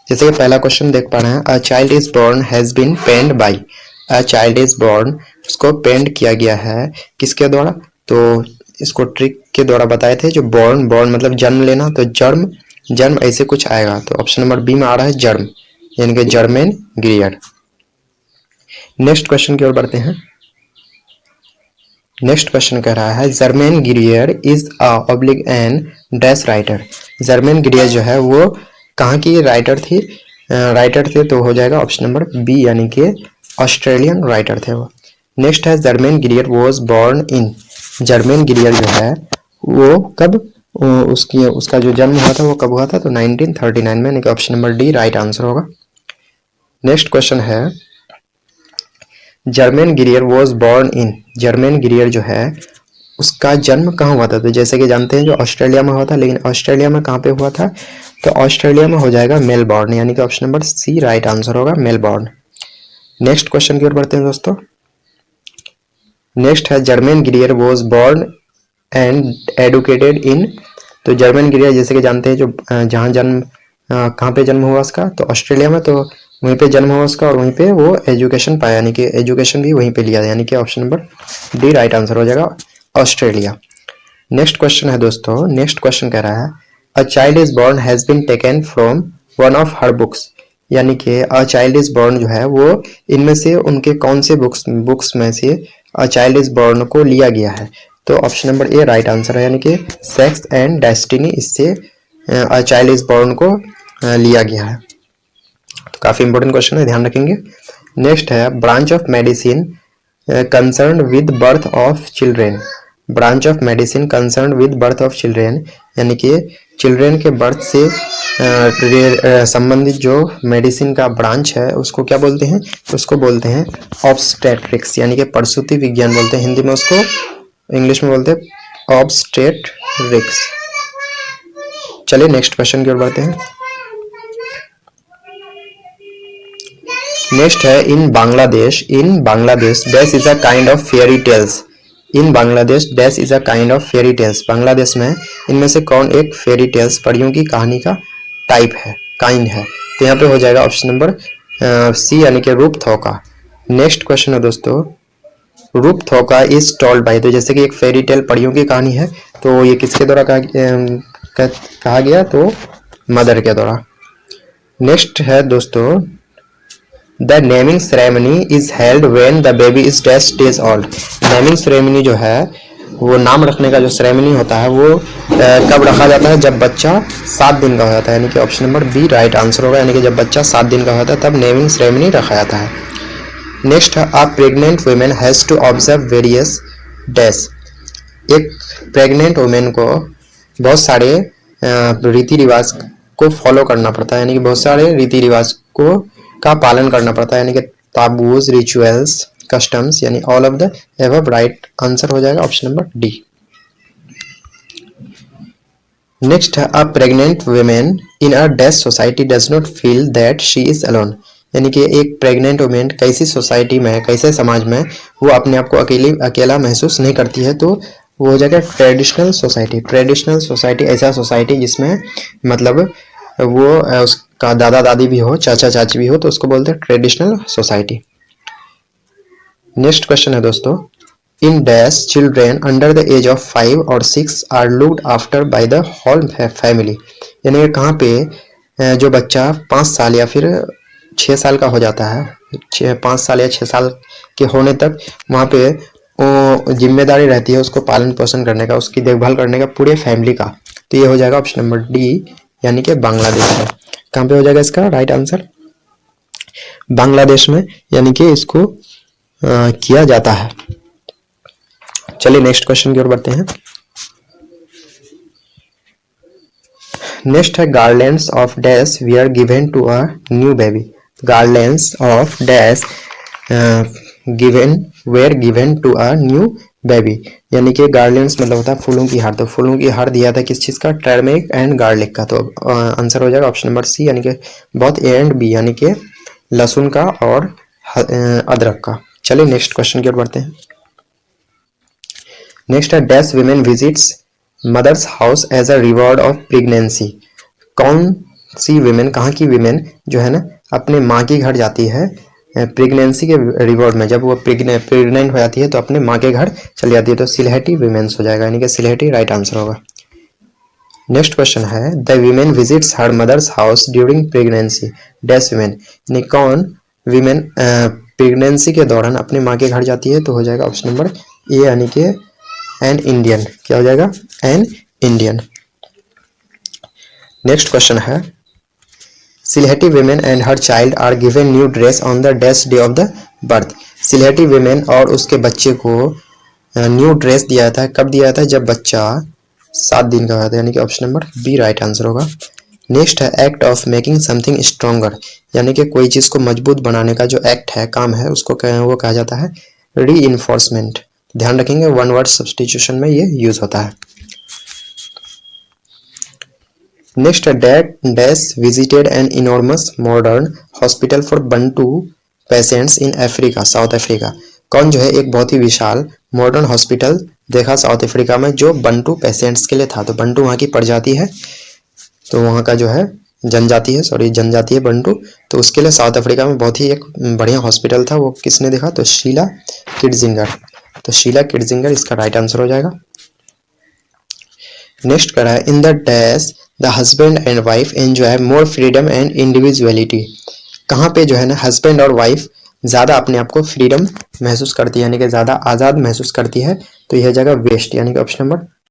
जैसे कि पहला क्वेश्चन देख पा रहे हैं, a child is born has been penned by. A child is born, उसको पेंड किया गया है किसके द्वारा? तो इसको ट्रिक के द्वारा बताए थे। जो बोर्न, बोर्न मतलब जन्म लेना, तो जन्म, जन्म ऐसे कुछ आएगा। तो ऑप्शन नंबर बी में आ रहा है जर्म, यानी कि जर्मेन ग्रियर। नेक्स्ट क्वेश्चन की ओर बढ़ते हैं। नेक्स्ट क्वेश्चन कह रहा है, Germaine Greer is a oblique an dash writer. Germaine Greer जो है वो कहाँ की राइटर थी? राइटर थे, तो हो जाएगा ऑप्शन नंबर बी, यानी कि ऑस्ट्रेलियन राइटर थे वो। नेक्स्ट है, Germaine Greer was born in. Germain Greer जो है वो कब, उसकी उसका जो जन्म हुआ था वो कब हुआ था? तो 1939 में, यानी कि option number D right answer होगा। नेक्स्ट क्वेश्चन है, Germaine Greer was born in. Germain Greer जो है उसका जन्म कहाँ हुआ था? तो जैसे कि जानते हैं जो ऑस्ट्रेलिया में हुआ था, लेकिन ऑस्ट्रेलिया में कहाँ पे हुआ था? तो ऑस्ट्रेलिया में हो जाएगा मेलबॉर्न, यानी कि option number C right answer होगा, मेलबॉर्न। नेक्स्ट क्वेश्चन की ओर बढ़ते हैं दोस्तों। नेक्स्ट है, Germaine Greer was born and educated in. तो जर्मन ग्रियर जैसे कि जानते हैं जो जहाँ जन्म, कहाँ पे जन्म हुआ उसका? तो ऑस्ट्रेलिया में, तो वहीं पे जन्म हुआ उसका और वहीं पे वो एजुकेशन पाया, यानी कि एजुकेशन भी वहीं पे लिया, यानी कि option number D right answer हो जाएगा, ऑस्ट्रेलिया। नेक्स्ट क्वेश्चन है दोस्तों। नेक्स्ट क्वेश्चन कह रहा है, a child is born has been taken from one of her books. यानी कि अ चाइल्ड इज बॉर्न जो है वो इनमें से उनके कौन से बुक्स में से अ चाइल्ड इज बॉर्न को लिया गया है? तो option number A right answer है, यानी कि सेक्स एंड डेस्टिनी, इससे अ चाइल्ड इज बॉर्न को लिया गया है। तो काफी इंपॉर्टेंट क्वेश्चन है, ध्यान रखेंगे। नेक्स्ट है, branch of medicine concern with birth of children. Branch of medicine concern with birth of children, यानी कि चिल्ड्रेन के बर्थ से संबंधित जो मेडिसिन का ब्रांच है उसको क्या बोलते हैं? उसको बोलते हैं ऑब्स्टेट्रिक्स, यानी कि प्रसूति विज्ञान बोलते हैं हिंदी में उसको, इंग्लिश में बोलते हैं ऑब्स्टेट्रिक्स। चलिए नेक्स्ट क्वेश्चन की ओर बढ़ते हैं। नेक्स्ट है, in Bangladesh dash is a kind of fairy tales. In Bangladesh dash is a kind of fairy tales. Bangladesh में इनमें से कौन एक फेयरी टेल्स, परियों की कहानी का टाइप है, काइंड है? तो यहाँ पे हो जाएगा ऑप्शन नंबर सी, यानी कि रूप थोका। नेक्स्ट क्वेश्चन है दोस्तों, रूप थोका इज टोल्ड बाय। तो जैसे कि एक फेरी टेल परियों की कहानी है, तो ये किसके द्वारा कहा गया? तो मदर के द्वारा। नेक्स्ट है दोस्तों, the naming ceremony is held when the baby is dash days old. Naming ceremony जो है वो नाम रखने का जो सेरेमनी होता है वो कब रखा जाता है? जब बच्चा 7 दिन का हो जाता है, यानी कि option number B right answer होगा, यानी कि जब बच्चा 7 दिन का होता है तब नेमिंग सेरेमनी रखा जाता है। नेक्स्ट है, a pregnant women has to observe various dash. एक प्रेग्नेंट वुमेन को बहुत सारे रीति रिवाज को फॉलो करना पड़ता है, यानी कि बहुत सारे रीति रिवाज को का पालन करना पड़ता है, यानी कि ताबूज, रिचुअल्स, कस्टम्स, यानी all of the above right answer हो जाएगा ऑप्शन नंबर डी। नेक्स्ट है, a pregnant women in a dash society does not feel that she is alone. यानी कि एक प्रेग्नेंट वुमेन कैसी सोसाइटी में, कैसे समाज में वो अपने आप को अकेला महसूस नहीं करती है? तो वो हो जाएगा ट्रेडिशनल सोसाइटी। ट्रेडिशनल सोसाइटी ऐसा सोसाइटी जिसमें मतलब वो उसका दादा दादी भी हो, चाचा चाची भी हो, तो उसको बोलते हैं ट्रेडिशनल सोसाइटी। नेक्स्ट क्वेश्चन है दोस्तों, in dash children under the age of 5 और 6 are looked after by the whole family. यानी कहाँ पे जो बच्चा 5 साल या फिर 6 साल का हो जाता है, 5 साल या 6 साल के होने तक वहाँ पे जिम्मेदारी रहती है उसको पालन पोषण करने का, उसकी देखभाल करने का पूरे फैमिली का। तो ये हो जाएगा ऑप्शन नंबर डी, यानी कि बांग्लादेश है। कहाँ पे हो जाएगा इसका राइट आंसर? बांग्लादेश में, यानी कि इसको किया जाता है। चलिए नेक्स्ट क्वेश्चन की ओर बढ़ते हैं। नेक्स्ट है, garlands of dash we are given to a new baby. Garlands of dash given where given to a new baby, यानी कि गार्लैंड्स मतलब होता है फूलों की हार। तो फूलों की हार दिया था किस चीज का? टर्मेरिक एंड गार्लिक का। तो आंसर हो जाएगा ऑप्शन नंबर सी, यानी कि बहुत ए एंड बी, यानी कि लहसुन का और अदरक का। चलिए नेक्स्ट क्वेश्चन की ओर बढ़ते हैं। नेक्स्ट है, dash women visits mother's house as a reward of pregnancy. कौन सी वीमेन, कहाँ की वीमेन जो है ना अपने माँ के घर जाती है प्रेगनेंसी के रिवॉर्ड में, जब वो प्रेग्नेंट हो जाती है तो अपने माँ के घर चली जाती है, तो सिलहटी वीमेन्स हो जाएगा, यानी कि सिलहटी राइट आंसर होगा। नेक्स्ट क्वेश्चन है the women visits her mother's house during pregnancy dash women, यानी कौन वीमेन प्रेगनेंसी के दौरान अपने माँ के घर जाती है, तो हो जाएगा ऑप्शन नंबर ए, यानी कि एन इंडियन। क्या हो जाएगा? An Indian. नेक्स्ट क्वेश्चन है Sylheti women and her child are given new dress on the dash day of the birth, Sylheti women और उसके बच्चे को न्यू ड्रेस दिया जाता है, कब दिया जाता है? जब बच्चा 7 दिन का होता है, यानी कि option number B right answer होगा। नेक्स्ट है act of making something stronger, यानी कि कोई चीज़ को मजबूत बनाने का जो एक्ट है, काम है, उसको वो कहा जाता है री इन्फोर्समेंट। ध्यान रखेंगे वन वर्ड सब्सटीट्यूशन में ये यूज होता है। नेक्स्ट है that dash visited an enormous modern hospital for Bantu patients in Africa south Africa, कौन जो है एक बहुत ही विशाल मॉडर्न हॉस्पिटल देखा साउथ अफ्रीका में जो बंटू पेशेंट्स के लिए था। तो बंटू वहाँ की प्रजाति है, तो वहाँ का जो है जनजाति है बंटू, तो उसके लिए साउथ अफ्रीका में बहुत ही एक बढ़िया हॉस्पिटल था, वो किसने देखा? तो शीला किडजिंगर, तो शीला किडजिंगर इसका राइट आंसर हो जाएगा। नेक्स्ट करा है in the dash the husband and wife enjoy more freedom and individuality, कहाँ पे जो है ना हस्बैंड और वाइफ ज़्यादा अपने आप को फ्रीडम महसूस करती है, यानी कि ज़्यादा आज़ाद महसूस करती है, तो यह जगह वेस्ट, यानी कि ऑप्शन नंबर